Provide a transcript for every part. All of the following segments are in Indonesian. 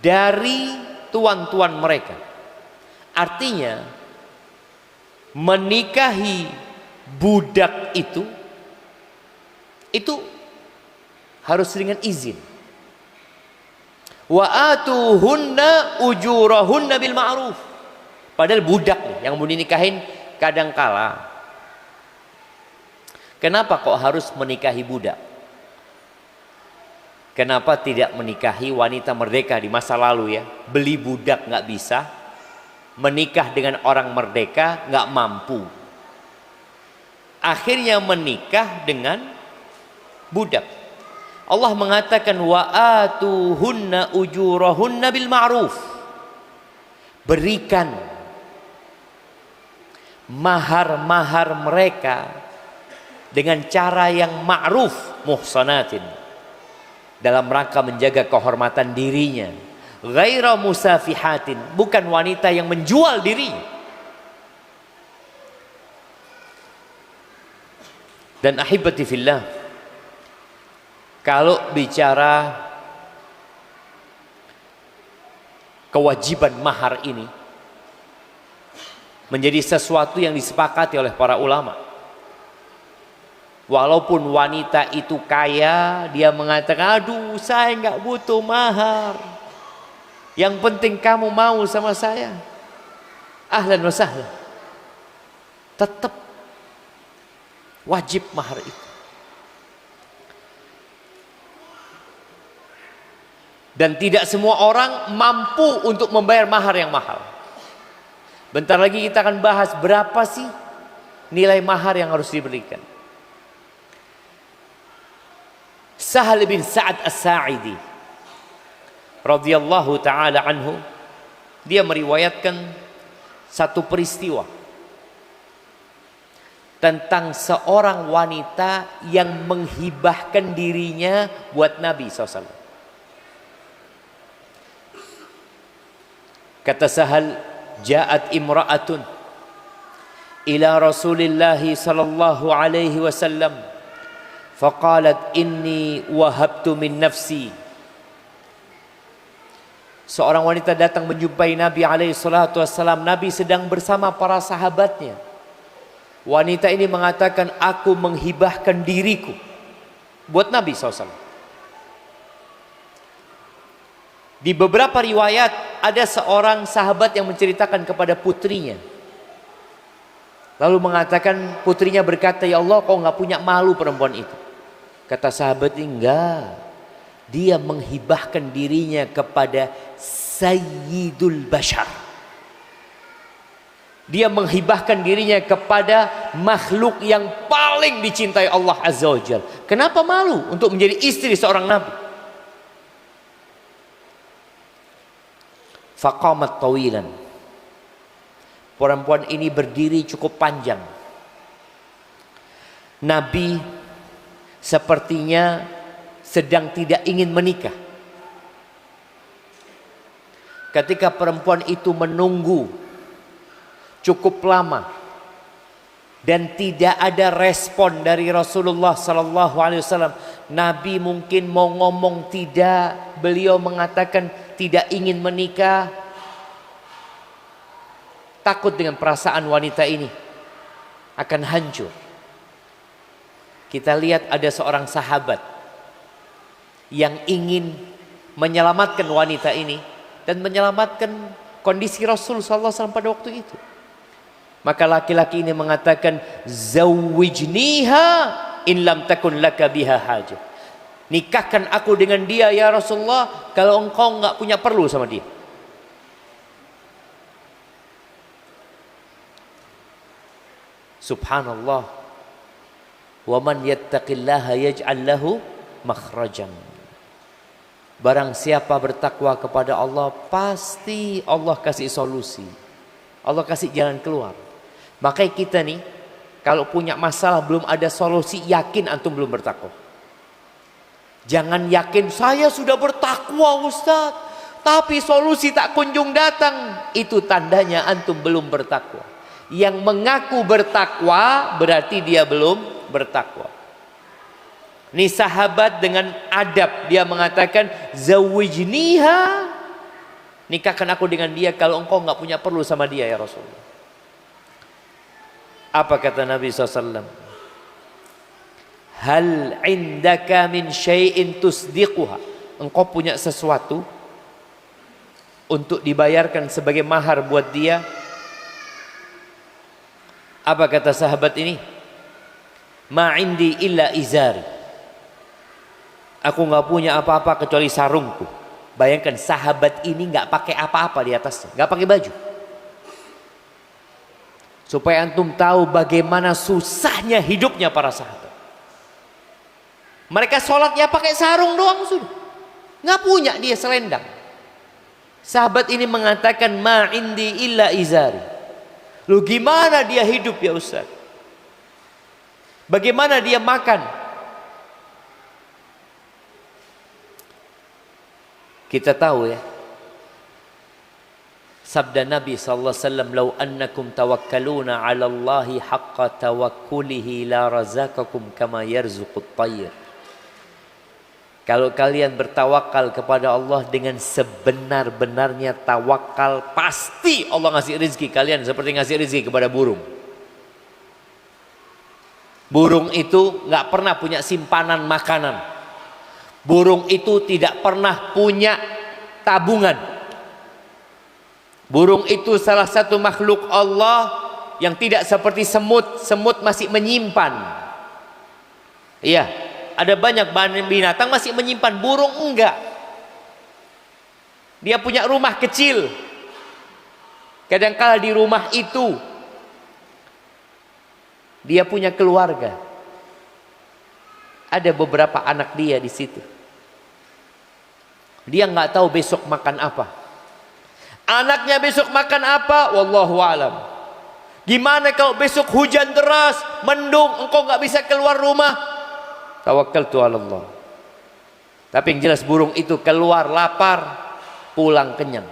dari tuan-tuan mereka. Artinya menikahi budak itu harus dengan izin. Wa atuhunna ujurahunna bil ma'ruf. Padahal budak nih yang mau dinikahin kadangkala. Kenapa kok harus menikahi budak? Kenapa tidak menikahi wanita merdeka di masa lalu ya? Beli budak nggak bisa, menikah dengan orang merdeka nggak mampu. Akhirnya menikah dengan budak. Allah mengatakan wa atuhunna ujurahunna bil ma'ruf. Berikan mahar-mahar mereka dengan cara yang ma'ruf, muhsanatin, dalam rangka menjaga kehormatan dirinya. Ghaira musafihatin, bukan wanita yang menjual dirinya. Dan ahibati fillah, kalau bicara kewajiban mahar ini menjadi sesuatu yang disepakati oleh para ulama. Walaupun wanita itu kaya, dia mengatakan, aduh saya nggak butuh mahar, yang penting kamu mau sama saya, ahlan wa sahlan, tetap wajib mahar itu. Dan tidak semua orang mampu untuk membayar mahar yang mahal. Bentar lagi kita akan bahas berapa sih nilai mahar yang harus diberikan. Sahal bin Sa'ad As-Sa'idi radhiyallahu taala anhu, dia meriwayatkan satu peristiwa tentang seorang wanita yang menghibahkan dirinya buat Nabi SAW. Kata Sahal, ja'at imra'atun ila Rasulillah sallallahu alaihi wasallam faqalat inni wahabtu min nafsi. Seorang wanita datang menjumpai Nabi alaihi salatu wasallam. Nabi sedang bersama para sahabatnya. Wanita ini mengatakan, aku menghibahkan diriku buat Nabi SAW. Di beberapa riwayat ada seorang sahabat yang menceritakan kepada putrinya, lalu mengatakan, putrinya berkata, ya Allah, kau nggak punya malu perempuan itu? Kata sahabat, enggak, dia menghibahkan dirinya kepada Sayyidul Bashar. Dia menghibahkan dirinya kepada makhluk yang paling dicintai Allah Azza wa Jalla. Kenapa malu untuk menjadi istri seorang Nabi? Faqamat tawilan. Perempuan ini berdiri cukup panjang. Nabi sepertinya sedang tidak ingin menikah. Ketika perempuan itu menunggu cukup lama dan tidak ada respon dari Rasulullah sallallahu alaihi wasallam, Nabi mungkin mau ngomong tidak, beliau mengatakan tidak ingin menikah, takut dengan perasaan wanita ini akan hancur. Kita lihat ada seorang sahabat yang ingin menyelamatkan wanita ini dan menyelamatkan kondisi Rasul sallallahu alaihi wasallam pada waktu itu. Maka laki-laki ini mengatakan, zawwijniha in lam takun laka biha hajah. Nikahkan aku dengan dia ya Rasulullah, kalau engkau enggak punya perlu sama dia. Subhanallah. Wa man yattaqillaha yaj'al lahu makhrajan. Barang siapa bertakwa kepada Allah, pasti Allah kasih solusi. Allah kasih jalan keluar. Makanya kita nih, kalau punya masalah belum ada solusi, yakin antum belum bertakwa. Jangan yakin, saya sudah bertakwa Ustaz, tapi solusi tak kunjung datang. Itu tandanya antum belum bertakwa. Yang mengaku bertakwa berarti dia belum bertakwa. Ini sahabat dengan adab, dia mengatakan, zawijniha nikahkan aku dengan dia kalau engkau nggak punya perlu sama dia ya Rasulullah. Apa kata Nabi SAW? Hal indaka min syai'in tusdiquha. Engkau punya sesuatu untuk dibayarkan sebagai mahar buat dia? Apa kata sahabat ini? Ma indi illa izari. Aku nggak punya apa-apa kecuali sarungku. Bayangkan sahabat ini nggak pakai apa-apa di atasnya, nggak pakai baju. Supaya antum tahu bagaimana susahnya hidupnya para sahabat. Mereka sholatnya pakai sarung doang sudah, nggak punya dia selendang. Sahabat ini mengatakan ma indi illa izari. Lu gimana dia hidup ya Ustaz? Bagaimana dia makan? Kita tahu ya, sabda Nabi sallallahu alaihi wasallam, "Lau annakum tawakkaluna 'ala Allahi haqqa tawakkulihi la razaqakum kama yarzuqut tayr." Kalau kalian bertawakal kepada Allah dengan sebenar-benarnya tawakal, pasti Allah ngasih rezeki kalian seperti ngasih rezeki kepada burung. Burung itu nggak pernah punya simpanan makanan. Burung itu tidak pernah punya tabungan. Burung itu salah satu makhluk Allah yang tidak seperti semut. Semut masih menyimpan. Iya, ada banyak binatang masih menyimpan. Burung enggak. Dia punya rumah kecil. Kadangkala di rumah itu dia punya keluarga. Ada beberapa anak dia di situ. Dia nggak tahu besok makan apa. Anaknya besok makan apa? Wallahu alam. Gimana kalau besok hujan deras, mendung, engkau nggak bisa keluar rumah? Tawakkaltu 'ala Allah. Tapi yang jelas burung itu keluar lapar, pulang kenyang.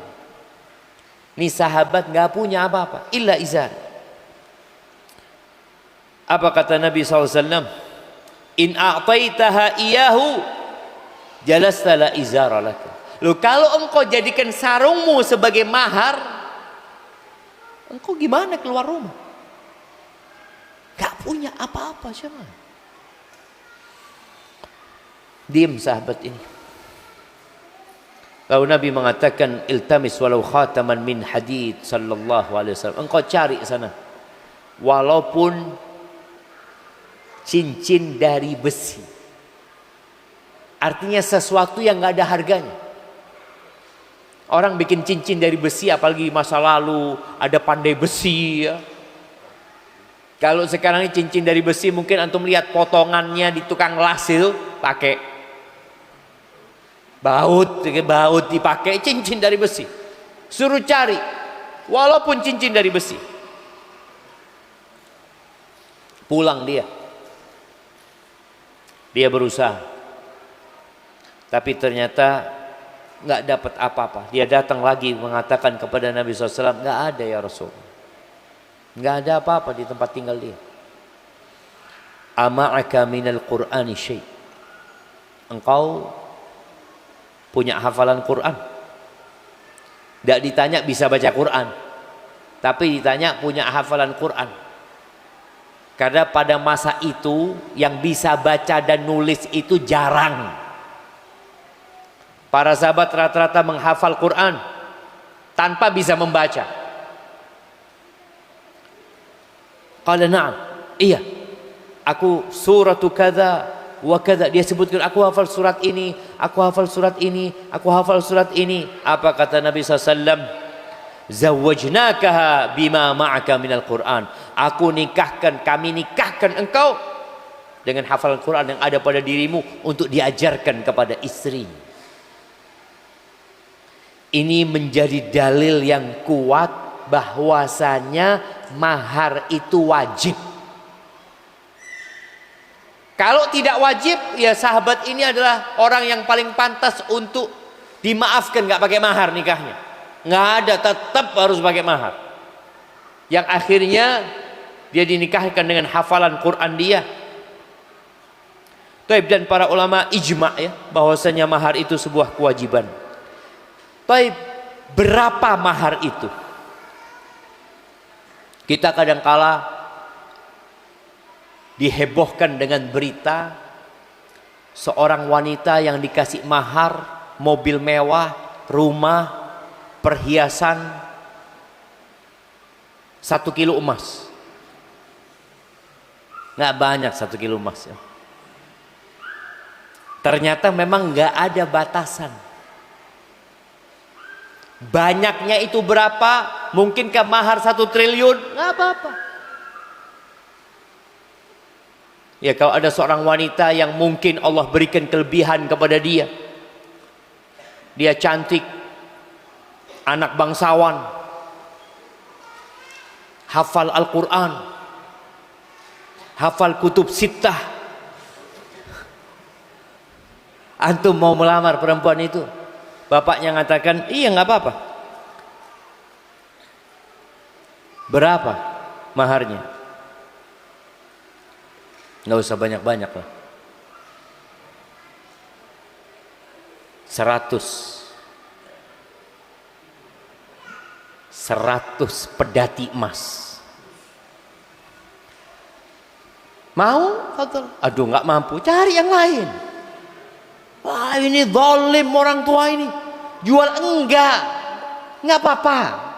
Ini sahabat nggak punya apa-apa, illa izar. Apa kata Nabi SAW? In a'taitaha iyahu jalasta la izara laka. Loh, kalau engkau jadikan sarungmu sebagai mahar, engkau gimana keluar rumah? Gak punya apa-apa siapa? Diam sahabat ini. Lalu Nabi mengatakan iltamis walau khataman min hadid sallallahu alaihi wasallam. Engkau cari sana walaupun cincin dari besi. Artinya sesuatu yang nggak ada harganya. Orang bikin cincin dari besi, apalagi masa lalu ada pandai besi ya. Kalau sekarang ini cincin dari besi, mungkin antum lihat potongannya di tukang las itu pakai baut dipakai cincin dari besi. Suruh cari walaupun cincin dari besi. Pulang dia berusaha, tapi ternyata nggak dapat apa-apa. Dia datang lagi mengatakan kepada Nabi SAW, nggak ada ya Rasul, nggak ada apa-apa di tempat tinggal dia. Ama'aka minal Qur'ani syai'. Engkau punya hafalan Quran? Tidak ditanya bisa baca Quran, tapi ditanya punya hafalan Quran. Karena pada masa itu yang bisa baca dan nulis itu jarang. Para sahabat rata-rata menghafal Quran tanpa bisa membaca. Qala na'am, iya, aku suratu kadza wa kadza. Dia sebutkan aku hafal surat ini, aku hafal surat ini, aku hafal surat ini. Apa kata Nabi SAW? Zawwajnakaha bima ma'aka minal Quran. Kami nikahkan engkau dengan hafalan Quran yang ada pada dirimu untuk diajarkan kepada istri. Ini menjadi dalil yang kuat bahwasanya mahar itu wajib. Kalau tidak wajib, ya sahabat ini adalah orang yang paling pantas untuk dimaafkan, nggak pakai mahar nikahnya. Nggak ada, tetap harus pakai mahar. Yang akhirnya dia dinikahkan dengan hafalan Quran dia. Dan para ulama ijma ya bahwasanya mahar itu sebuah kewajiban. Berapa mahar itu? Kita kadangkala dihebohkan dengan berita seorang wanita yang dikasih mahar, mobil mewah, rumah, perhiasan, 1 kilo emas. Nggak banyak 1 kilo emas ya. Ternyata memang nggak ada batasan. Banyaknya itu berapa? Mungkinkah mahar 1 triliun? Nggak apa-apa. Ya kalau ada seorang wanita yang mungkin Allah berikan kelebihan kepada dia. Dia cantik, anak bangsawan, hafal Al-Quran, hafal kutub sittah. Antum mau melamar perempuan itu? Bapaknya mengatakan, iya nggak apa-apa. Berapa maharnya? Nggak usah banyak-banyak lah. 100 pedati emas. Mau? Aduh nggak mampu, cari yang lain. Wah ini zalim orang tua ini. Jual enggak apa-apa.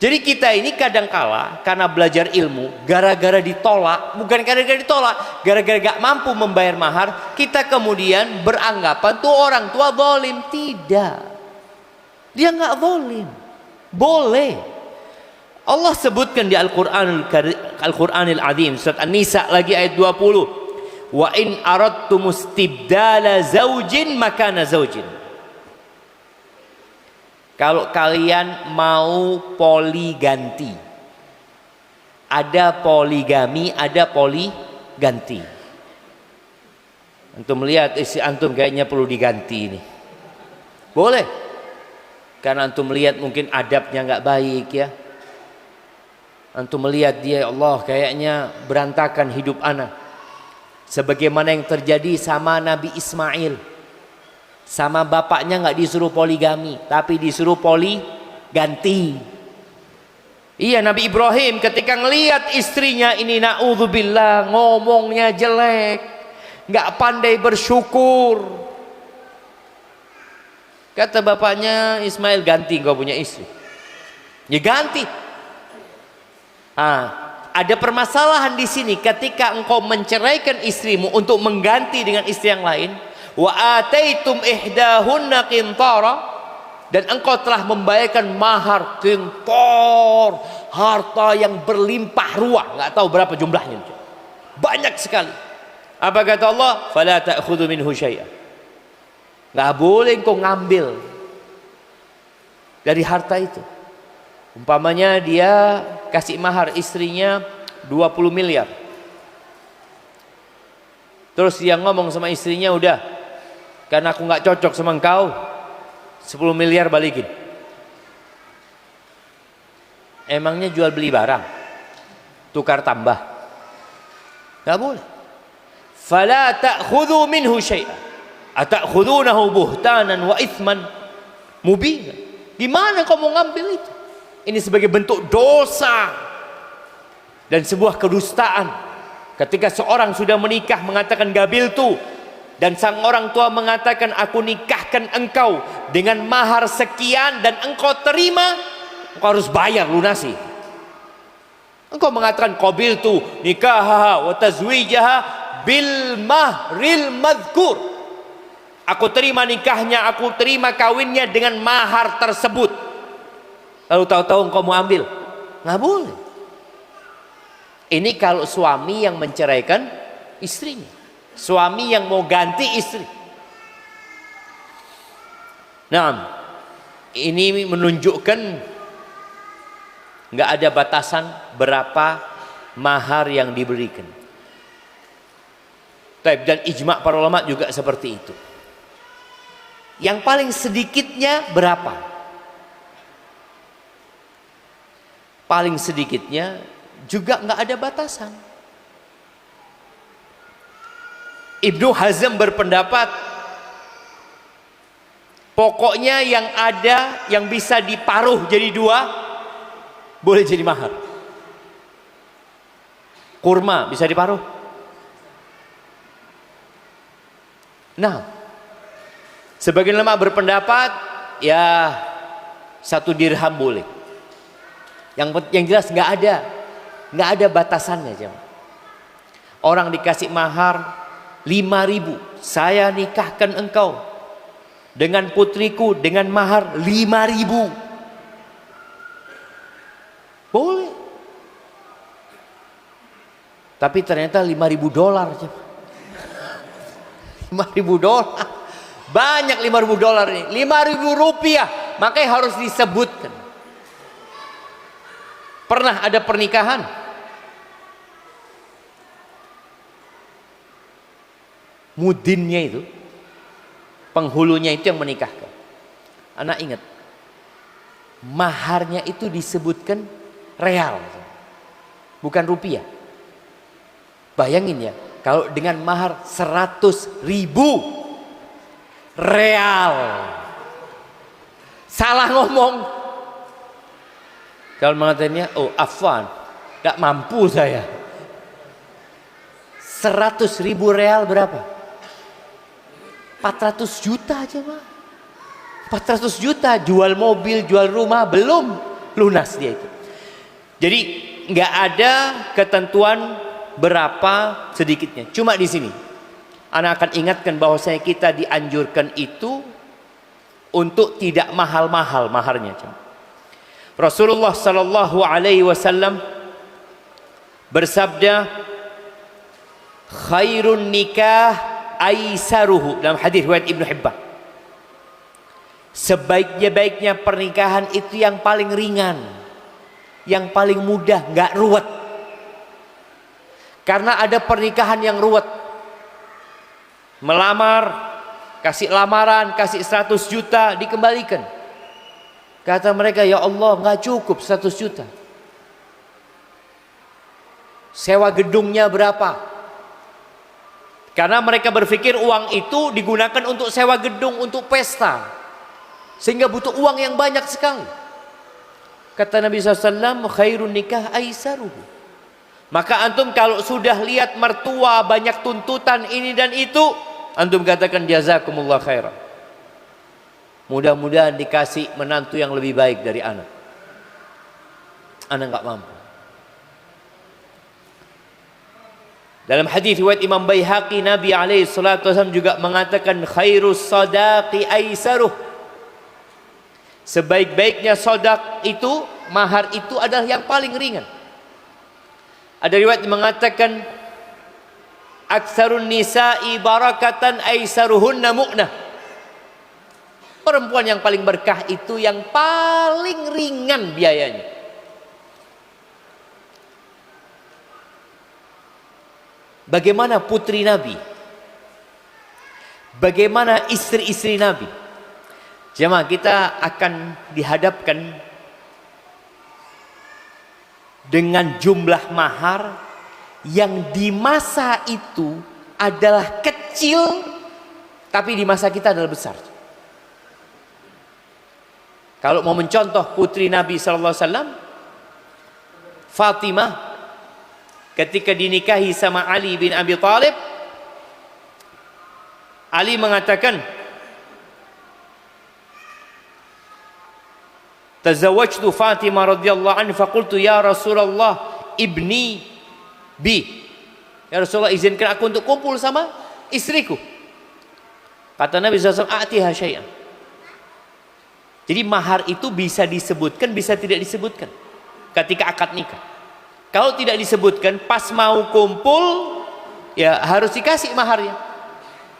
Jadi kita ini kadangkala karena belajar ilmu, gara-gara ditolak, bukan gara-gara ditolak, gara-gara gak mampu membayar mahar, kita kemudian beranggapan tuh orang tua zalim. Tidak, dia nggak zalim. Boleh. Allah sebutkan di Al-Qur'anil Azim surat An-Nisa lagi ayat 20. Wa in aradtum istibdala zaujin makana zaujin. Kalau kalian mau poliganti, ada poligami, ada poliganti. Antum melihat istri antum kayaknya perlu diganti ini, boleh. Karena antum melihat mungkin adabnya nggak baik ya. Antum melihat dia, ya Allah kayaknya berantakan hidup anak. Sebagaimana yang terjadi sama Nabi Ismail, sama bapaknya nggak disuruh poligami, tapi disuruh poliganti. Iya, Nabi Ibrahim ketika ngelihat istrinya ini, naudzubillah, ngomongnya jelek, nggak pandai bersyukur. Kata bapaknya, Ismail, ganti kau punya istri. Ya ganti. Ada permasalahan di sini ketika engkau menceraikan istrimu untuk mengganti dengan istri yang lain. Wa ataitum ihdahunna qintara, dan engkau telah membayarkan mahar qintar, harta yang berlimpah ruah, nggak tahu berapa jumlahnya, banyak sekali. Apa kata Allah? Fala ta'khudhu minhu syai'a. Nggak boleh engkau ngambil dari harta itu. Umpamanya dia kasih mahar istrinya 20 miliar. Terus dia ngomong sama istrinya, udah, karena aku nggak cocok sama engkau, 10 miliar balikin. Emangnya jual beli barang? Tukar tambah? Nggak boleh. Fala ta'khudhu minhu syai'a ata'khudhunahu buhtanan wa ithman mubina. Gimana kau mau ngambil itu? Ini sebagai bentuk dosa dan sebuah kedustaan. Ketika seorang sudah menikah mengatakan gabiltu, dan sang orang tua mengatakan aku nikahkan engkau dengan mahar sekian dan engkau terima, engkau harus bayar, lunasi. Engkau mengatakan qabiltu nikahaha wa tazwijaha bil mahril madhkur. Aku terima nikahnya, aku terima kawinnya dengan mahar tersebut. Lalu tahu-tahu engkau mau ambil, nggak boleh. Ini kalau suami yang menceraikan istrinya, suami yang mau ganti istri. Nah, ini menunjukkan nggak ada batasan berapa mahar yang diberikan. Dan ijma' para ulama juga seperti itu. Yang paling sedikitnya berapa? Paling sedikitnya juga nggak ada batasan. Ibnu Hazm berpendapat Pokoknya yang ada yang bisa diparuh jadi 2 boleh jadi mahar. Kurma bisa diparuh. Nah, sebagian ulama berpendapat ya 1 dirham boleh. Yang jelas nggak ada batasannya, jemaah. Orang dikasih mahar 5.000, saya nikahkan engkau dengan putriku dengan mahar 5.000, boleh. Tapi ternyata $5.000, $5.000 banyak. $5.000 ini, $5.000, makanya harus disebutkan. Pernah ada pernikahan mudinnya itu, penghulunya itu yang menikahkan. Anak ingat, maharnya itu disebutkan real, bukan rupiah. Bayangin ya, kalau dengan mahar 100.000 real, salah ngomong. Kalau mengatakannya, oh afwan, gak mampu saya. 100.000 real berapa? 400 juta aja, Pak. 400 juta, jual mobil, jual rumah, belum lunas dia itu. Jadi nggak ada ketentuan berapa sedikitnya. Cuma di sini Ana akan ingatkan bahwasanya kita dianjurkan itu untuk tidak mahal-mahal maharnya. Rasulullah sallallahu alaihi wasallam bersabda, khairun nikah aisaruhu, dalam hadis riwayat Ibnu Hibban. Sebaik-baiknya pernikahan itu yang paling ringan, yang paling mudah, nggak ruwet. Karena ada pernikahan yang ruwet. Melamar, kasih lamaran, kasih 100 juta, dikembalikan. Kata mereka, ya Allah, nggak cukup 100 juta. Sewa gedungnya berapa? Karena mereka berpikir uang itu digunakan untuk sewa gedung, untuk pesta, sehingga butuh uang yang banyak sekali. Kata Nabi SAW, khairun nikah aisaruhu. Maka antum kalau sudah lihat mertua banyak tuntutan ini dan itu, antum katakan jazakumullah khairan. Mudah-mudahan dikasih menantu yang lebih baik dari anak. Anak nggak mampu. Dalam hadis riwayat Imam Baihaqi, Nabi alaihi salatu wasallam juga mengatakan khairus sadaqi aisaruh. Sebaik-baiknya sodak itu, mahar itu adalah yang paling ringan. Ada riwayat yang mengatakan aktsarun nisa'i barakatan aisaruhunna mu'nah. Perempuan yang paling berkah itu yang paling ringan biayanya. Bagaimana putri Nabi? Bagaimana istri-istri Nabi? Jemaah, kita akan dihadapkan dengan jumlah mahar yang di masa itu adalah kecil, tapi di masa kita adalah besar. Kalau mau mencontoh putri Nabi SAW, Fatimah, ketika dinikahi sama Ali bin Abi Thalib, Ali mengatakan, tazawwajtu Fatimah radhiyallahu anha faqultu ya Rasulullah ibni bi. Ya Rasulullah, izinkan aku untuk kumpul sama istriku. Kata Nabi SAW, a'tiha syai'an. Jadi mahar itu bisa disebutkan, bisa tidak disebutkan ketika akad nikah. Kalau tidak disebutkan, pas mau kumpul ya harus dikasih maharnya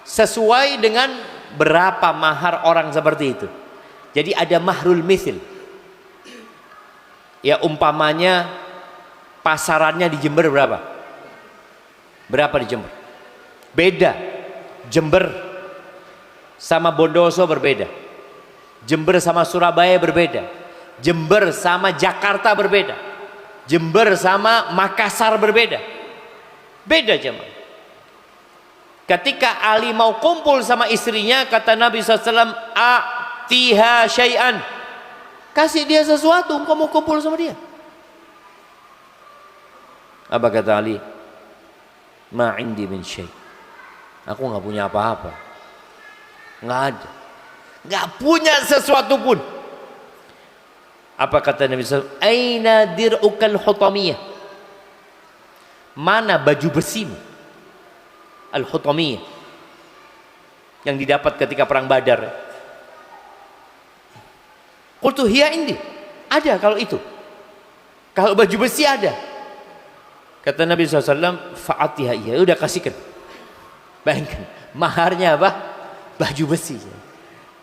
sesuai dengan berapa mahar orang seperti itu. Jadi ada mahrul mithil. Ya umpamanya pasarannya di Jember berapa? Berapa di Jember? Beda. Jember sama Bondoso berbeda. Jember sama Surabaya berbeda. Jember sama Jakarta berbeda. Jember sama Makassar berbeda. Beda jemaah. Ketika Ali mau kumpul sama istrinya, kata Nabi SAW, fa'tiha syai'an. Kasih dia sesuatu, engkau mau kumpul sama dia. Apa kata Ali? Ma indi min syai'. Aku nggak punya apa-apa. Nggak ada. Nggak punya sesuatu pun. Apa kata Nabi SAW? Aina dir'ukal hutamiyah. Mana baju besimu? Al-hutamiyah. Yang didapat ketika perang Badar. Qultu hiya indi. Ada kalau itu. Kalau baju besi ada. Kata Nabi SAW, fa'atiha iya. Udah kasihkan. Bayangkan. Maharnya apa? Baju besi.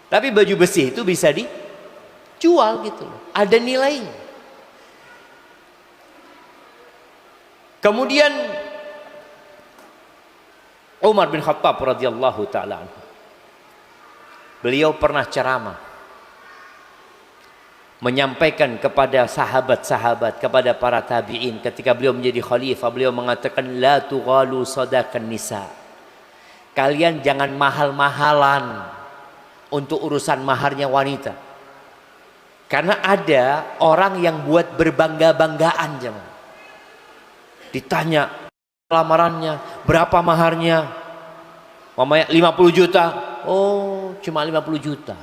Tapi baju besi itu bisa dijual gitu loh. Ada nilainya. Kemudian Umar bin Khattab radhiyallahu taala anhu. Beliau pernah ceramah menyampaikan kepada sahabat-sahabat, kepada para tabi'in ketika beliau menjadi khalifah. Beliau mengatakan la tughalu sadaqan nisa. Kalian jangan mahal-mahalan untuk urusan maharnya wanita. Karena ada orang yang buat berbangga-banggaan jemaah. Ditanya lamarannya, berapa maharnya? Mamanya 50 juta. Oh, cuma 50 juta.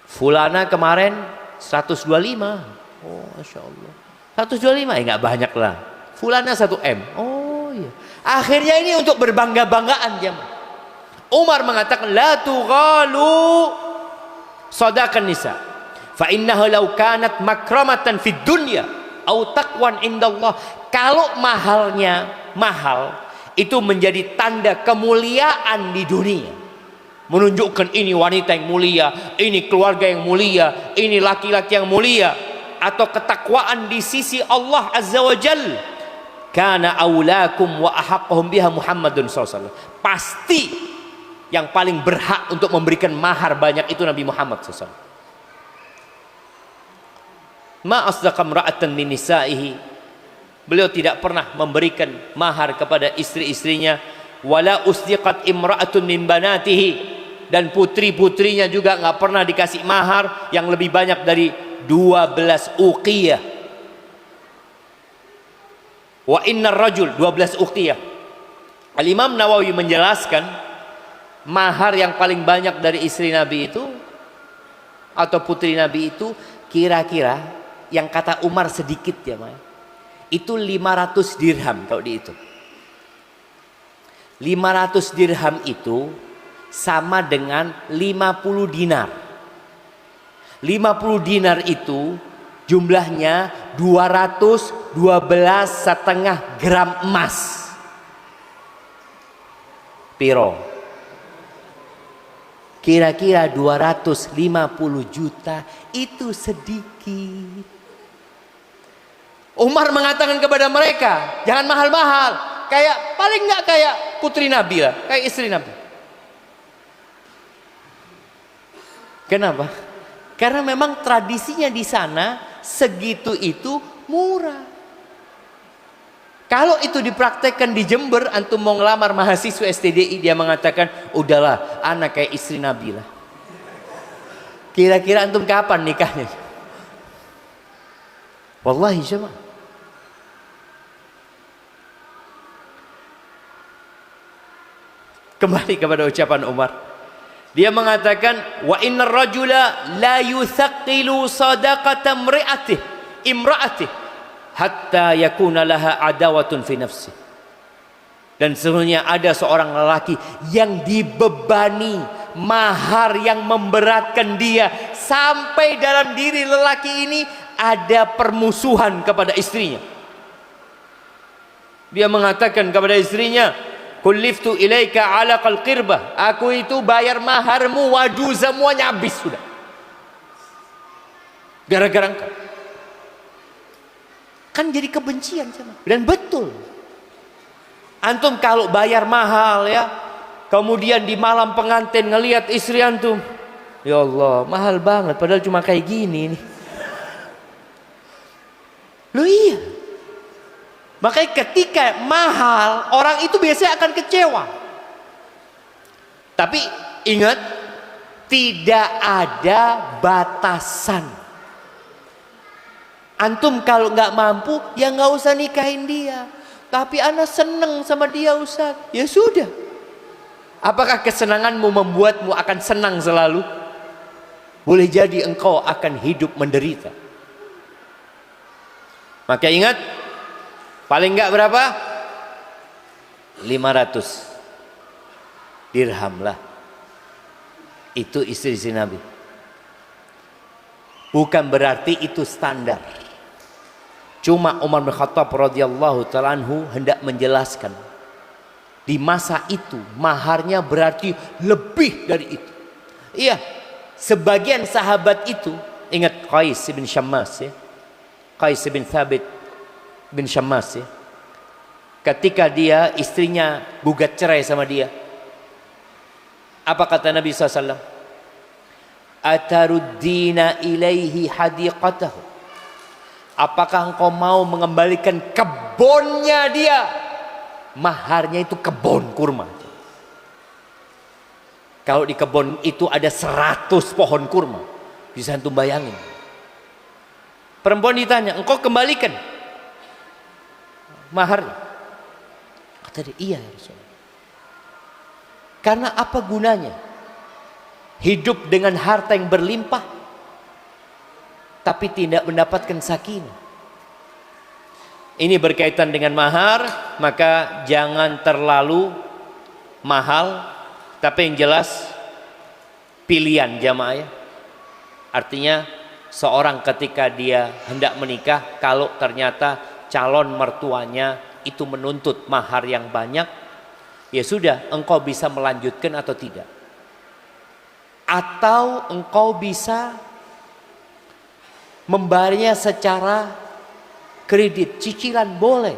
Fulana kemarin 125. Oh, Masya Allah. 125 ya nggak banyak lah. Fulana 1M. Oh iya. Akhirnya ini untuk berbangga-banggaan jemaah. Umar mengatakan la tughalu sadaqan nisa fa innaha law kanat makramatan fid dunya au taqwan indallah. Kalau mahalnya mahal itu menjadi tanda kemuliaan di dunia, menunjukkan ini wanita yang mulia, ini keluarga yang mulia, ini laki-laki yang mulia, atau ketakwaan di sisi Allah Azza wa Jalla, kana aulakum wa ahaqqahum biha Muhammadun sallallahu alaihi wasallam. Pasti yang paling berhak untuk memberikan mahar banyak itu Nabi Muhammad SAW. Ma asdaqa imra'atan min nisa'ihi. Beliau tidak pernah memberikan mahar kepada istri-istrinya. Wala usdiqat imra'atun min banatihi. Dan putri-putrinya juga nggak pernah dikasih mahar yang lebih banyak dari 12 uqiyah. Wa innar rajul 12 uqiyah. Al-Imam Nawawi menjelaskan mahar yang paling banyak dari istri Nabi itu atau putri Nabi itu kira-kira yang kata Umar sedikit ya, itu 500 dirham kalau dihitung. 500 dirham itu sama dengan 50 dinar. 50 dinar itu jumlahnya 212,5 gram emas. Piro? Kira-kira 250 juta itu sedikit. Umar mengatakan kepada mereka, jangan mahal-mahal. Kayak paling nggak kayak putri Nabi lah, kayak istri Nabi. Kenapa? Karena memang tradisinya di sana segitu itu murah. Kalau itu dipraktekkan di Jember, antum mau ngelamar mahasiswa STDI, dia mengatakan, udahlah, anak kayak istri Nabi lah. Kira-kira antum kapan nikahnya? Wallahi jemaah. Kembali kepada ucapan Umar. Dia mengatakan, wa innar rajula la yuthaqilu sadaqata imra'atih hatta yakuna laha adawatun fi nafsi. Dan sesungguhnya ada seorang lelaki yang dibebani mahar yang memberatkan dia sampai dalam diri lelaki ini ada permusuhan kepada istrinya. Dia mengatakan kepada istrinya, kulliftu ilaika alaqal qirbah. Aku itu bayar maharmu, waduh semuanya habis sudah. Gara-gara engkau. Kan jadi kebencian sama. Dan betul. Antum kalau bayar mahal ya, kemudian di malam pengantin ngelihat istri antum, ya Allah, mahal banget padahal cuma kayak gini nih. Loh iya. Makanya ketika mahal, orang itu biasanya akan kecewa. Tapi Ingat, tidak ada batasan. Antum kalau nggak mampu, ya nggak usah nikahin dia. Tapi ana seneng sama dia Ustaz. Ya sudah. Apakah kesenanganmu membuatmu akan senang selalu? Boleh jadi engkau akan hidup menderita. Maka ingat, paling nggak berapa? 500 dirham lah. Itu istri Nabi. Bukan berarti itu standar. Cuma Umar bin Khattab radhiyallahu ta'ala anhu hendak menjelaskan, di masa itu maharnya berarti lebih dari itu. Iya, sebagian sahabat itu, ingat Qais bin Syammas ya. Qais bin Thabit bin Syammas ya. Ketika dia istrinya gugat cerai sama dia, apa kata Nabi SAW? Ataruddina ilaihi hadiqatahu. Apakah engkau mau mengembalikan kebunnya dia? Maharnya itu kebun kurma. Kalau di kebun itu ada 100 pohon kurma, bisa antum bayangin. Perempuan ditanya, engkau kembalikan maharnya? Kata dia, iya ya Rasulullah. Karena apa gunanya hidup dengan harta yang berlimpah tapi tidak mendapatkan sakinah? Ini berkaitan dengan mahar, maka jangan terlalu mahal, tapi yang jelas pilihan jamaah ya. Artinya seorang ketika dia hendak menikah, kalau ternyata calon mertuanya itu menuntut mahar yang banyak, ya sudah, engkau bisa melanjutkan atau tidak. Atau engkau bisa membayarnya secara kredit, cicilan boleh.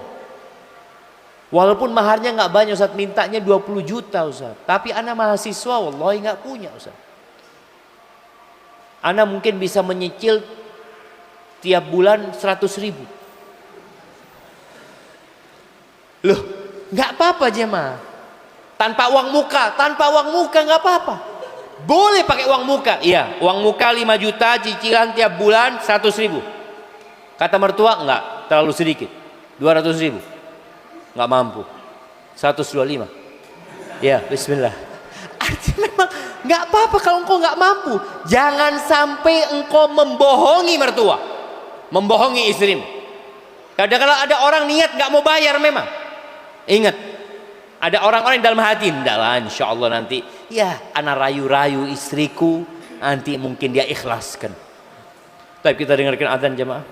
Walaupun maharnya nggak banyak Ustaz, mintanya 20 juta Ustaz. Tapi ana mahasiswa, wallahi nggak punya Ustaz. Ana mungkin bisa menyicil tiap bulan 100.000. Loh, nggak apa-apa jemaah. Tanpa uang muka nggak apa-apa. Boleh pakai uang muka, iya, uang muka 5 juta, cicilan tiap bulan 100.000. Kata mertua, enggak, terlalu sedikit, 200.000, enggak mampu, 125. Ya, bismillah. Artinya memang enggak apa-apa kalau engkau enggak mampu. Jangan sampai engkau membohongi mertua, membohongi istrimu. Kadang-kadang ada orang niat enggak mau bayar memang. Ingat, ada orang-orang dalam hati, enggak lah, insya Allah nanti, ya anak rayu-rayu istriku, nanti mungkin dia ikhlaskan. Tapi kita dengarkan azan jemaah.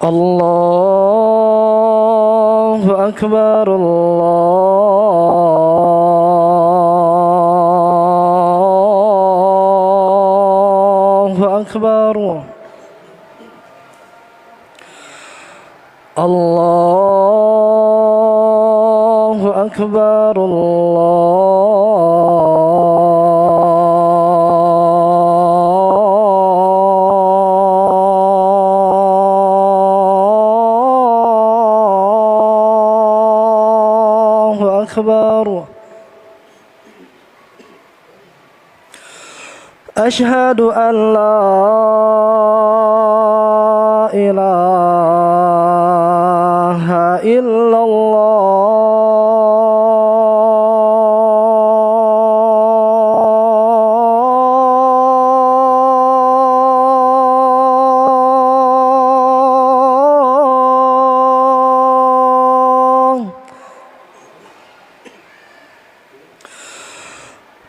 Allahu Akbar, Akbar. Allahu Akbar, Allahu Akbar. Asyhadu an la ilaha illallah.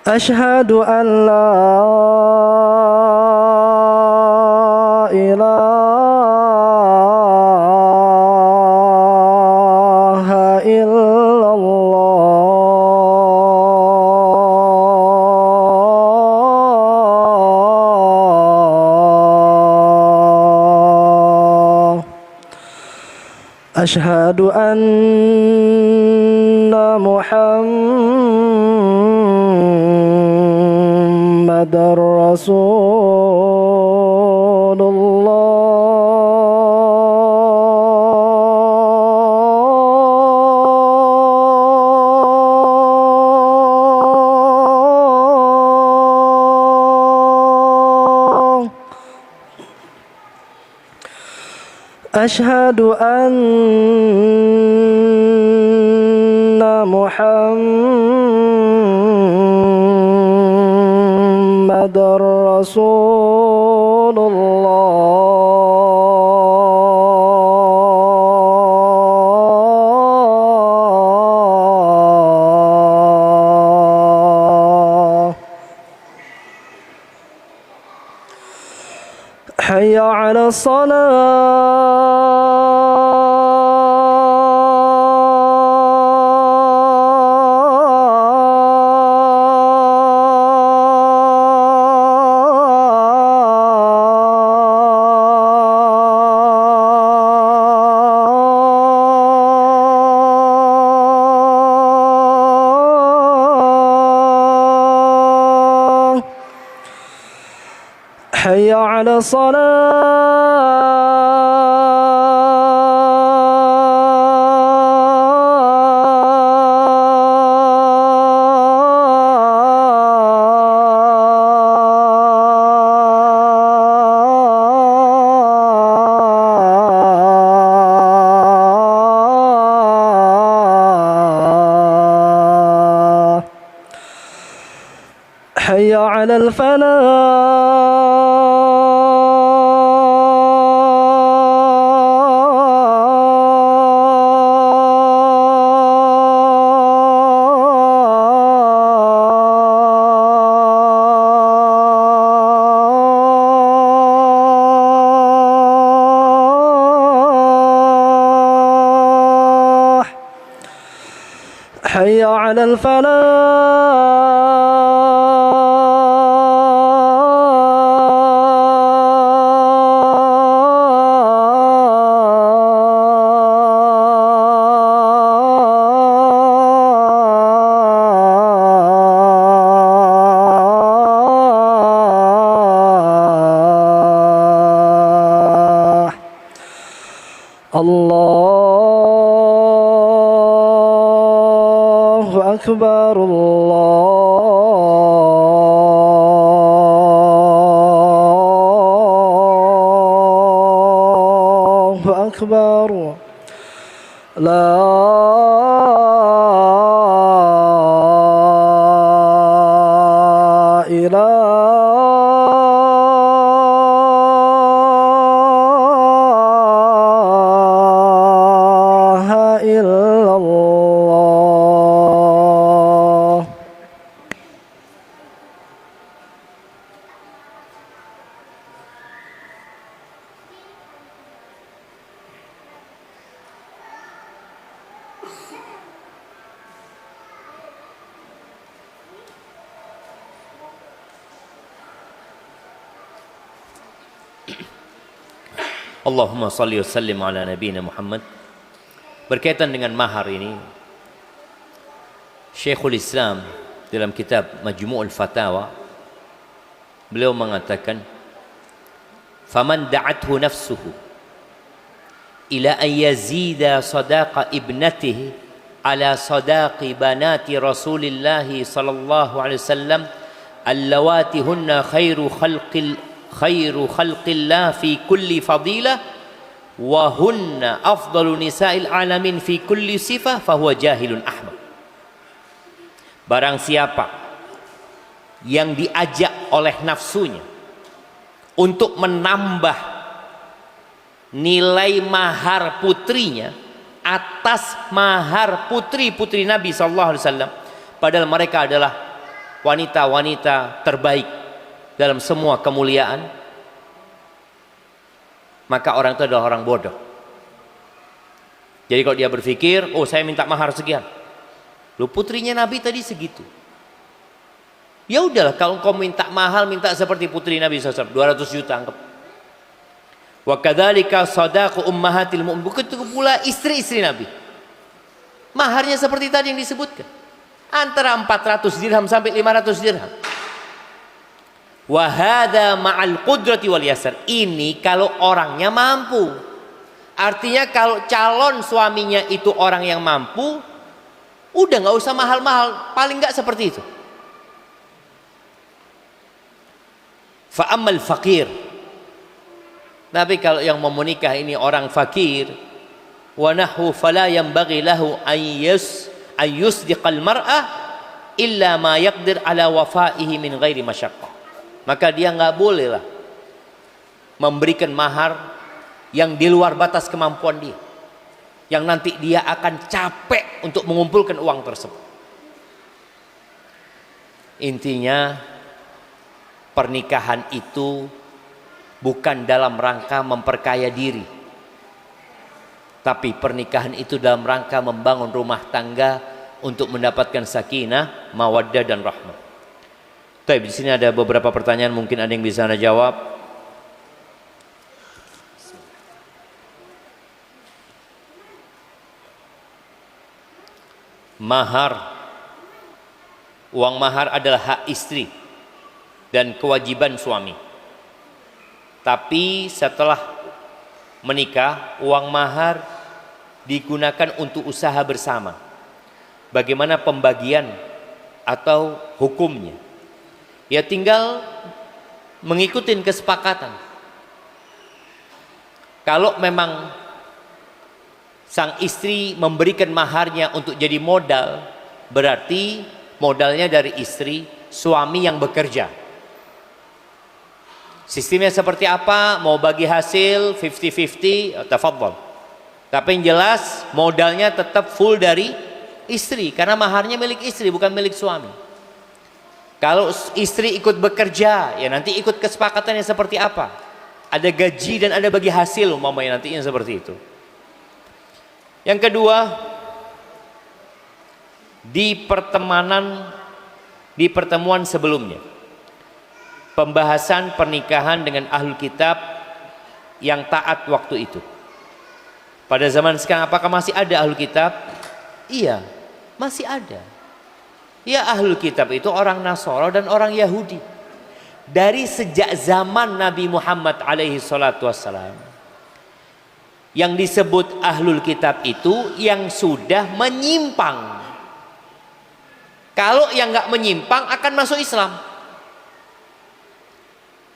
Asyhadu an la ilaha illallah. Asyhadu anna Muhammadan رسول الله أشهد أن محمد رسول الله حي على الصلاة حي على الصلاة حي على الفلاح حي على الفلاح الله أكبر الله أكبر لا إله إلا الله Allahumma salli wa sallim ala nabiyina Muhammad. Berkaitan dengan mahar ini, Syekhul Islam dalam kitab Majmu'ul Fatawa beliau mengatakan, faman da'athu nafsuhu ila an yazida sadaqa ibnatihi ala sadaqi banati Rasulillah sallallahu alaihi wasallam allawati hunna khairu khalqillah fi kulli fadilah wa hunna afdalu nisa'il alamin fi kulli sifah fahuwa jahilun ahmaq. Barang siapa yang diajak oleh nafsunya untuk menambah nilai mahar putrinya atas mahar putri-putri Nabi sallallahu alaihi wasallam, padahal mereka adalah wanita-wanita terbaik dalam semua kemuliaan, maka orang itu adalah orang bodoh. Jadi kalau dia berpikir, oh saya minta mahar sekian, lu putrinya Nabi tadi segitu, ya udahlah, kalau kau minta mahal, minta seperti putri Nabi SAW 200 juta anggap. Wa kadzalika sadaqu ummahatil mu'minin, begitu pula istri-istri Nabi, maharnya seperti tadi yang disebutkan, antara 400 dirham sampai 500 dirham. Wa hadza ma'al qudrati wal yasar. Ini kalau orangnya mampu. Artinya kalau calon suaminya itu orang yang mampu, udah nggak usah mahal-mahal, paling nggak seperti itu. Fa ammal fakir. Tapi kalau yang mau menikah ini orang fakir, wa nahu fala yanbaghi lahu an yusdiqal mar'ah illa ma yaqdir ala wafaihi min ghairi masyaqqah. Maka dia nggak boleh lah memberikan mahar yang di luar batas kemampuan dia, yang nanti dia akan capek untuk mengumpulkan uang tersebut. Intinya pernikahan itu bukan dalam rangka memperkaya diri, tapi pernikahan itu dalam rangka membangun rumah tangga untuk mendapatkan sakinah, mawaddah dan rahmah. Tapi di sini ada beberapa pertanyaan, mungkin ada yang bisa Anda jawab. Mahar, uang mahar adalah hak istri dan kewajiban suami. Tapi setelah menikah, uang mahar digunakan untuk usaha bersama. Bagaimana pembagian atau hukumnya? Ya tinggal mengikuti kesepakatan. Kalau memang sang istri memberikan maharnya untuk jadi modal, berarti modalnya dari istri, suami yang bekerja. Sistemnya seperti apa? Mau bagi hasil 50-50, tafadhol. Tapi yang jelas modalnya tetap full dari istri, karena maharnya milik istri, bukan milik suami. Kalau istri ikut bekerja, ya nanti ikut kesepakatannya seperti apa? Ada gaji dan ada bagi hasil, umpamanya nantinya seperti itu. Yang kedua, di pertemuan sebelumnya, pembahasan pernikahan dengan ahlul kitab yang taat waktu itu. Pada zaman sekarang apakah masih ada ahlul kitab? Iya, masih ada. Ya, ahlul kitab itu orang Nasara dan orang Yahudi. Dari sejak zaman Nabi Muhammad alaihi salatu wassalam, yang disebut ahlul kitab itu yang sudah menyimpang. Kalau yang nggak menyimpang akan masuk Islam.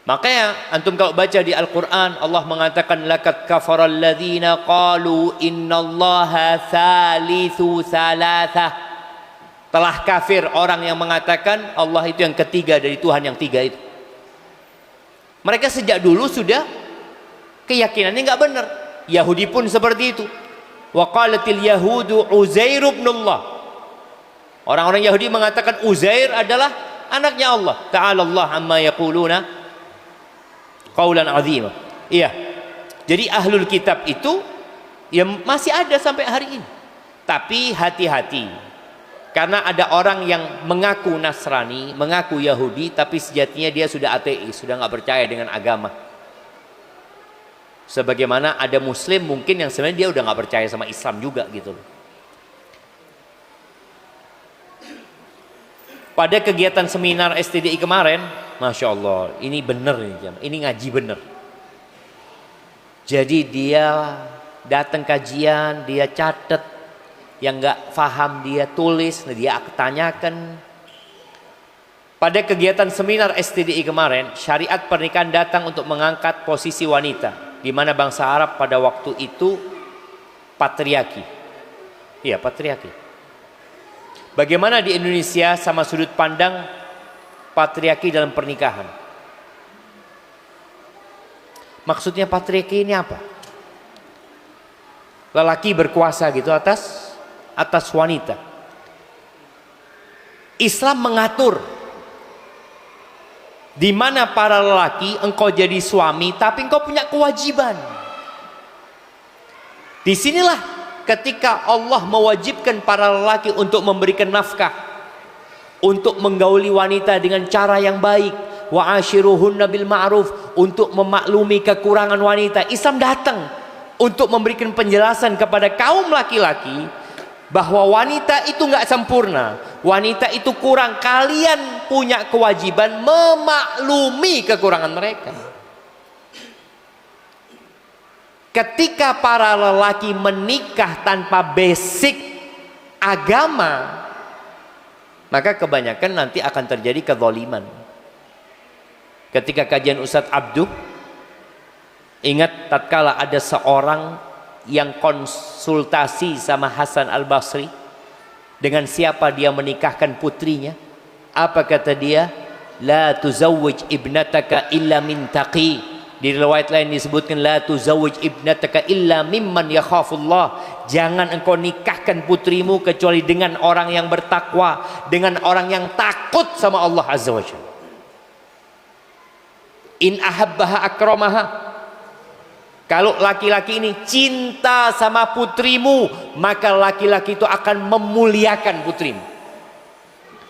Makanya antum kalau baca di Al-Quran, Allah mengatakan laqad kafaral ladzina qalu innallaha tsalitsu tsalatsah. Telah kafir orang yang mengatakan Allah itu yang ketiga dari Tuhan yang tiga itu. Mereka sejak dulu sudah keyakinannya nggak benar. Yahudi pun seperti itu. Wa qalatil yahudu Uzair ibnullah. Orang-orang Yahudi mengatakan Uzair adalah anaknya Allah. Ta'ala Allah amma yaquluna qaulan azima. Iya. Jadi ahlul kitab itu ya masih ada sampai hari ini. Tapi hati-hati. Karena ada orang yang mengaku Nasrani, mengaku Yahudi, tapi sejatinya dia sudah ateis, sudah nggak percaya dengan agama. Sebagaimana ada Muslim mungkin yang sebenarnya dia udah nggak percaya sama Islam juga gitu. Pada kegiatan seminar STDI kemarin, Masya Allah, ini bener ini ngaji bener. Jadi dia datang kajian, dia catat. Yang nggak paham dia tulis, dia tanyakan. Pada kegiatan seminar STDI kemarin, syariat pernikahan datang untuk mengangkat posisi wanita, di mana bangsa Arab pada waktu itu patriarki. Iya, patriarki. Bagaimana di Indonesia sama sudut pandang patriarki dalam pernikahan? Maksudnya patriarki ini apa? Lelaki berkuasa gitu atas wanita. Islam mengatur di mana para lelaki engkau jadi suami tapi engkau punya kewajiban. Disinilah ketika Allah mewajibkan para lelaki untuk memberikan nafkah, untuk menggauli wanita dengan cara yang baik, wa ashiruhunna bil ma'ruf, untuk memaklumi kekurangan wanita. Islam datang untuk memberikan penjelasan kepada kaum laki-laki bahwa wanita itu nggak sempurna, wanita itu kurang. Kalian punya kewajiban memaklumi kekurangan mereka. Ketika para lelaki menikah tanpa basic agama, maka kebanyakan nanti akan terjadi kezaliman. Ketika kajian Ustadz Abduh, ingat tatkala ada seorang yang konsultasi sama Hasan Al-Basri, dengan siapa dia menikahkan putrinya, apa kata dia? La tuzawwij ibnataka illa min taqi. Di riwayat lain disebutkan la tuzawwij ibnataka illa mimman yakhafullah. Jangan engkau nikahkan putrimu kecuali dengan orang yang bertakwa, dengan orang yang takut sama Allah Azza wa Jalla. In ahabbaha akramaha. Kalau laki-laki ini cinta sama putrimu, maka laki-laki itu akan memuliakan putrimu.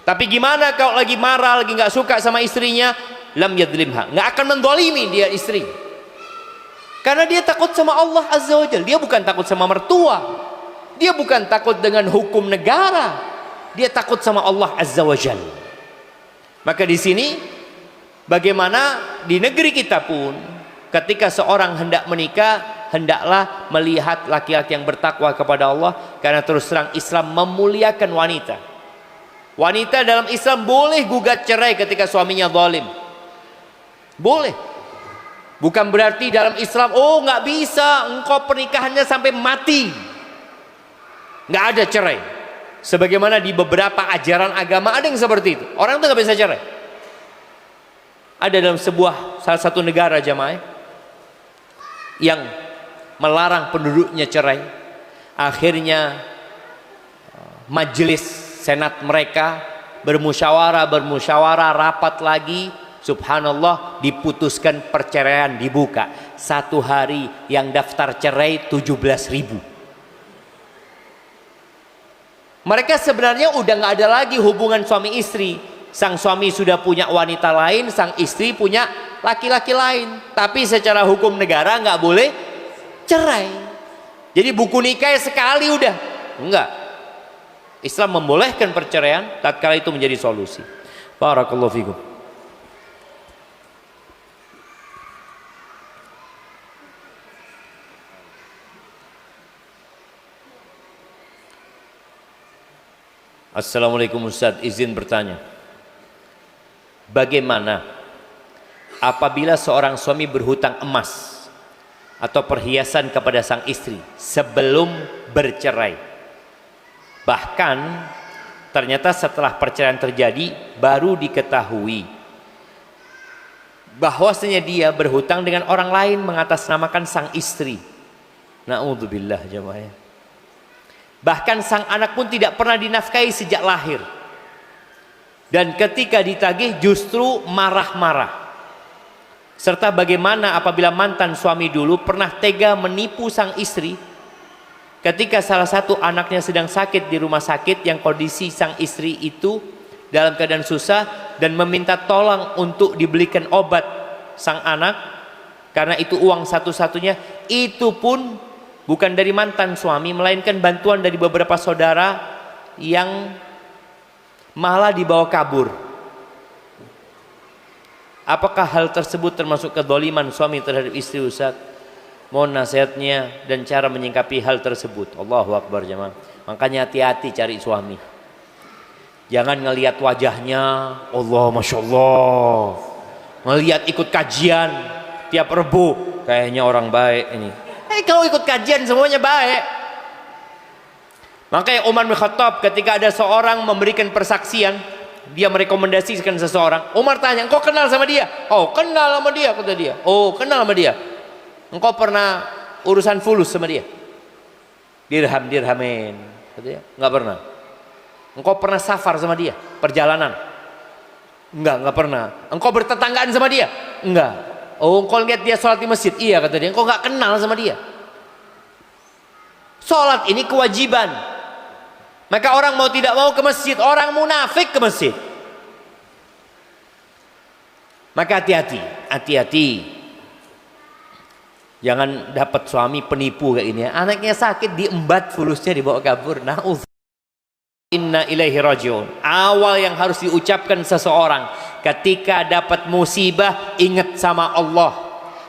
Tapi gimana kalau lagi marah, lagi nggak suka sama istrinya? Lam yadlimha, nggak akan mendolimi dia istri. Karena dia takut sama Allah Azza wa Jalla. Dia bukan takut sama mertua. Dia bukan takut dengan hukum negara. Dia takut sama Allah Azza wa Jalla. Maka di sini, bagaimana di negeri kita pun, ketika seorang hendak menikah, hendaklah melihat laki-laki yang bertakwa kepada Allah. Karena terus terang Islam memuliakan wanita. Wanita dalam Islam boleh gugat cerai ketika suaminya zalim. Boleh. Bukan berarti dalam Islam, oh nggak bisa, engkau pernikahannya sampai mati, nggak ada cerai. Sebagaimana di beberapa ajaran agama ada yang seperti itu. Orang itu nggak bisa cerai. Ada dalam salah satu negara jamaah yang melarang penduduknya cerai. Akhirnya majelis senat mereka bermusyawarah rapat lagi, subhanallah, diputuskan perceraian, dibuka. Satu hari yang daftar cerai 17.000. Mereka sebenarnya udah nggak ada lagi hubungan suami istri. Sang suami sudah punya wanita lain, sang istri punya laki-laki lain. Tapi secara hukum negara nggak boleh cerai. Jadi buku nikah sekali udah. Enggak. Islam membolehkan perceraian tatkala itu menjadi solusi. Barakallahu fikum. Assalamualaikum Ustaz, izin bertanya. Bagaimana apabila seorang suami berhutang emas atau perhiasan kepada sang istri sebelum bercerai? Bahkan ternyata setelah perceraian terjadi baru diketahui bahwasanya dia berhutang dengan orang lain mengatasnamakan sang istri. Na'udzubillah jamaah. Bahkan sang anak pun tidak pernah dinafkahi sejak lahir. Dan ketika ditagih justru marah-marah. Serta bagaimana apabila mantan suami dulu pernah tega menipu sang istri ketika salah satu anaknya sedang sakit di rumah sakit, yang kondisi sang istri itu dalam keadaan susah, dan meminta tolong untuk dibelikan obat sang anak karena itu uang satu-satunya. Itu pun bukan dari mantan suami, melainkan bantuan dari beberapa saudara yang malah dibawa kabur. Apakah hal tersebut termasuk kezaliman suami terhadap istri Ustaz? Mohon nasihatnya dan cara menyikapi hal tersebut. Allahu Akbar jemaah. Makanya hati-hati cari suami. Jangan ngelihat wajahnya, Allah Masya Allah, ngelihat ikut kajian tiap Rebo, kayaknya orang baik ini. Kalau ikut kajian semuanya baik. Makanya Umar bin Khattab ketika ada seorang memberikan persaksian, dia merekomendasikan seseorang. Umar tanya, engkau kenal sama dia? Oh kenal sama dia, kata dia. Oh kenal sama dia. Engkau pernah urusan fulus sama dia? Dirhamin, kata dia. Enggak pernah. Engkau pernah safar sama dia? Perjalanan? Enggak pernah. Engkau bertetanggaan sama dia? Enggak. Oh engkau lihat dia sholat di masjid? Iya, kata dia. Engkau enggak kenal sama dia. Sholat ini kewajiban. Maka orang mau tidak mau ke masjid, orang munafik ke masjid. Maka hati-hati. Jangan dapat suami penipu kayak ini. Anaknya sakit diembat fulusnya dibawa kabur. Nah, inna ilaihi rajiun. Awal yang harus diucapkan seseorang ketika dapat musibah, ingat sama Allah.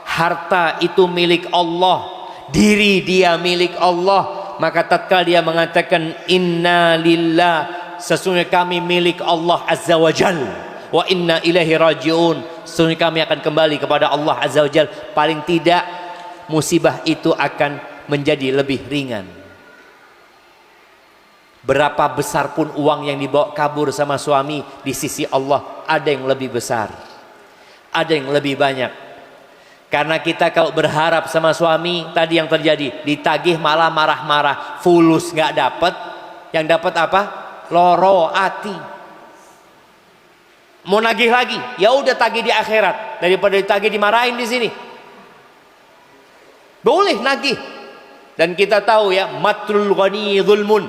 Harta itu milik Allah, diri dia milik Allah. Maka tatkala dia mengatakan inna lillah, sesungguhnya kami milik Allah azza wa jal, wa inna ilaihi rajiun, sesungguhnya kami akan kembali kepada Allah azza wa jal, paling tidak musibah itu akan menjadi lebih ringan. Berapa besar pun uang yang dibawa kabur sama suami, di sisi Allah ada yang lebih besar, ada yang lebih banyak. Karena kita kalau berharap sama suami, tadi yang terjadi, ditagih malah marah-marah, fulus nggak dapat, yang dapat apa? Loro hati. Mau nagih lagi, ya udah tagih di akhirat daripada ditagih dimarahin di sini. Boleh nagih. Dan kita tahu ya, matrul ghani zulmun,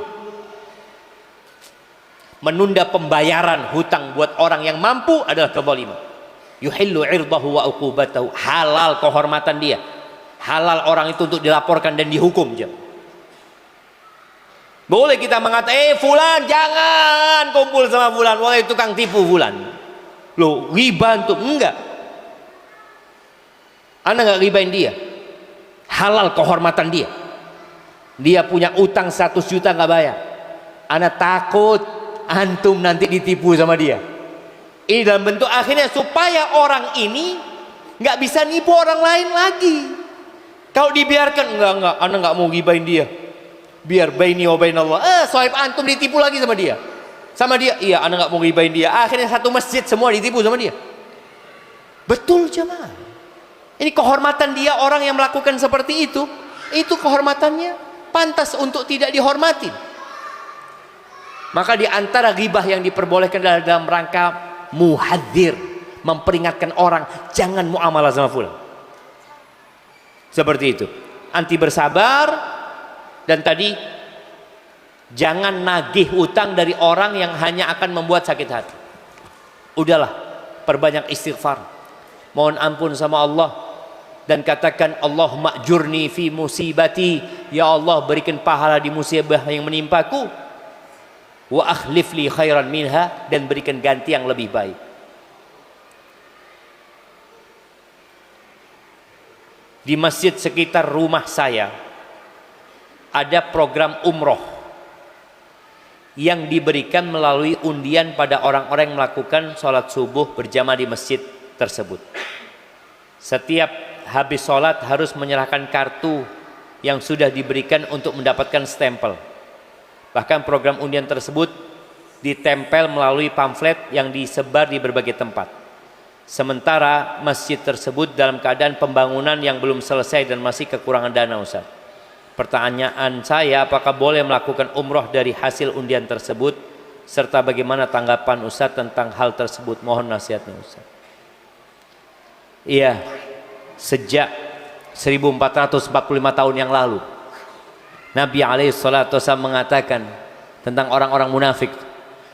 menunda pembayaran hutang buat orang yang mampu adalah kezaliman. Yuhillu irdahu wa uqubatahu, halal kehormatan dia, halal orang itu untuk dilaporkan dan dihukum. Boleh kita mengatakan, fulan jangan kumpul sama fulan, wahai tukang tipu fulan. Loh, riba antum? Enggak. Anda enggak ribain dia, halal kehormatan dia. Dia punya utang 100 juta enggak bayar, Anda takut antum nanti ditipu sama dia. Ini dalam bentuk akhirnya supaya orang ini nggak bisa nipu orang lain lagi. Kalau dibiarkan, enggak, Anda nggak mau gibain dia, biar baini wa bain Allah. Sohib antum ditipu lagi sama dia, iya, Anda nggak mau gibain dia. Akhirnya satu masjid semua ditipu sama dia. Betul jemaah. Ini kehormatan dia, orang yang melakukan seperti itu kehormatannya pantas untuk tidak dihormati. Maka di antara ghibah yang diperbolehkan adalah dalam rangka muhadzir, memperingatkan orang jangan muamalah sama fulan. Seperti itu. Anti bersabar, dan tadi jangan nagih utang dari orang yang hanya akan membuat sakit hati. Udahlah, perbanyak istighfar, mohon ampun sama Allah, dan katakan Allahumma ajurni fi musibati, ya Allah berikan pahala di musibah yang menimpaku, wa akhlif li khairan minha, dan berikan ganti yang lebih baik. Di masjid sekitar rumah saya ada program umroh yang diberikan melalui undian pada orang-orang yang melakukan sholat subuh berjamaah di masjid tersebut. Setiap habis sholat harus menyerahkan kartu yang sudah diberikan untuk mendapatkan stempel. Bahkan program undian tersebut ditempel melalui pamflet yang disebar di berbagai tempat. Sementara masjid tersebut dalam keadaan pembangunan yang belum selesai dan masih kekurangan dana, Ustaz. Pertanyaan saya, apakah boleh melakukan umroh dari hasil undian tersebut, serta bagaimana tanggapan Ustaz tentang hal tersebut? Mohon nasihatnya, Ustaz. Iya, sejak 1445 tahun yang lalu Nabi SAW mengatakan tentang orang-orang munafik,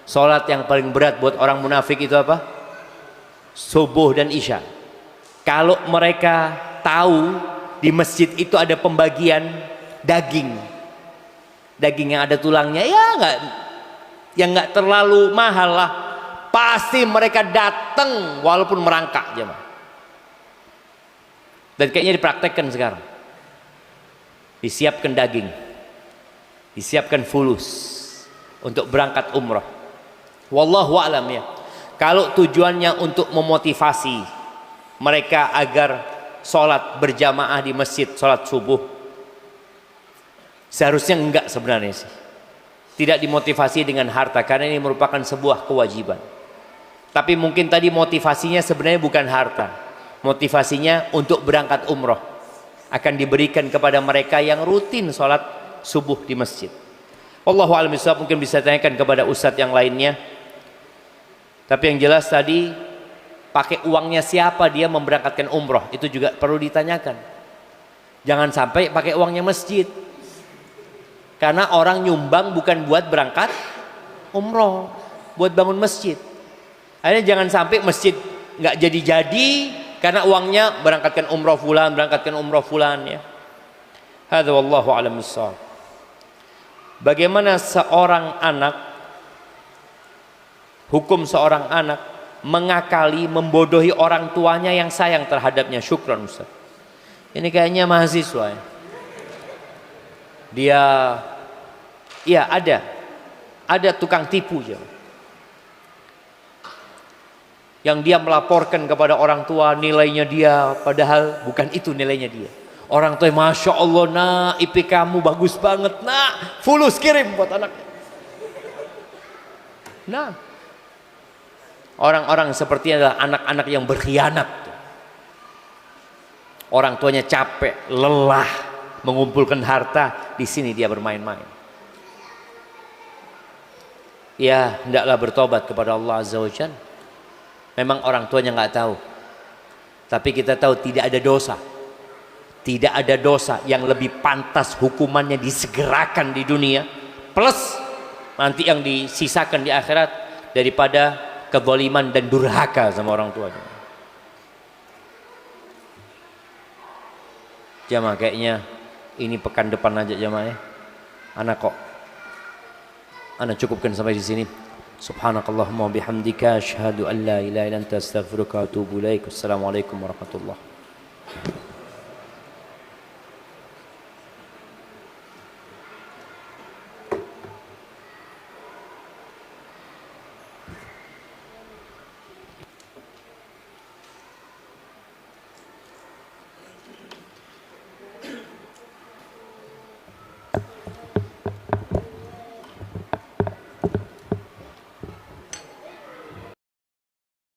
sholat yang paling berat buat orang munafik itu apa? Subuh dan isya. Kalau mereka tahu di masjid itu ada pembagian daging yang ada tulangnya, yang nggak terlalu mahal lah, pasti mereka datang walaupun merangkak jemaah. Dan kayaknya dipraktekkan sekarang. Disiapkan daging, disiapkan fulus untuk berangkat umrah. Wallahu a'lam ya. Kalau tujuannya untuk memotivasi mereka agar sholat berjamaah di masjid, sholat subuh, seharusnya enggak sebenarnya sih. Tidak dimotivasi dengan harta, karena ini merupakan sebuah kewajiban. Tapi mungkin tadi motivasinya sebenarnya bukan harta, motivasinya untuk berangkat umroh, akan diberikan kepada mereka yang rutin sholat subuh di masjid. Wallahu a'lam bishawab. Mungkin bisa tanyakan kepada ustadz yang lainnya. Tapi yang jelas tadi, pakai uangnya siapa dia memberangkatkan umroh, itu juga perlu ditanyakan. Jangan sampai pakai uangnya masjid, karena orang nyumbang bukan buat berangkat umroh, buat bangun masjid. Akhirnya jangan sampai masjid nggak jadi-jadi karena uangnya berangkatkan umroh fulan ya. Hadza wallahu a'lam bishawab. Bagaimana seorang anak Hukum seorang anak mengakali, membodohi orang tuanya yang sayang terhadapnya. Syukran Ustaz. Ini kayaknya mahasiswa ya. Dia, ya ada tukang tipu ya, yang dia melaporkan kepada orang tua nilainya dia, padahal bukan itu nilainya dia. Orang tua, Masya Allah nak, IP kamu bagus banget nak, fulus kirim buat anaknya. Nah, orang-orang seperti adalah anak-anak yang berkhianat. Orang tuanya capek, lelah mengumpulkan harta, di sini dia bermain-main. Ya, hendaklah bertobat kepada Allah Azza wa Jalla. Memang orang tuanya nggak tahu, tapi kita tahu tidak ada dosa. Tidak ada dosa yang lebih pantas hukumannya disegerakan di dunia, plus nanti yang disisakan di akhirat, daripada kezaliman dan durhaka sama orang tuanya. Jamaah, kayaknya ini pekan depan aja jamaah ya. Ana cukupkan sampai di sini. Subhanakallahumma bihamdika asyhadu an la ilaha illa anta astaghfiruka wa atubu ilaik. Assalamualaikum warahmatullahi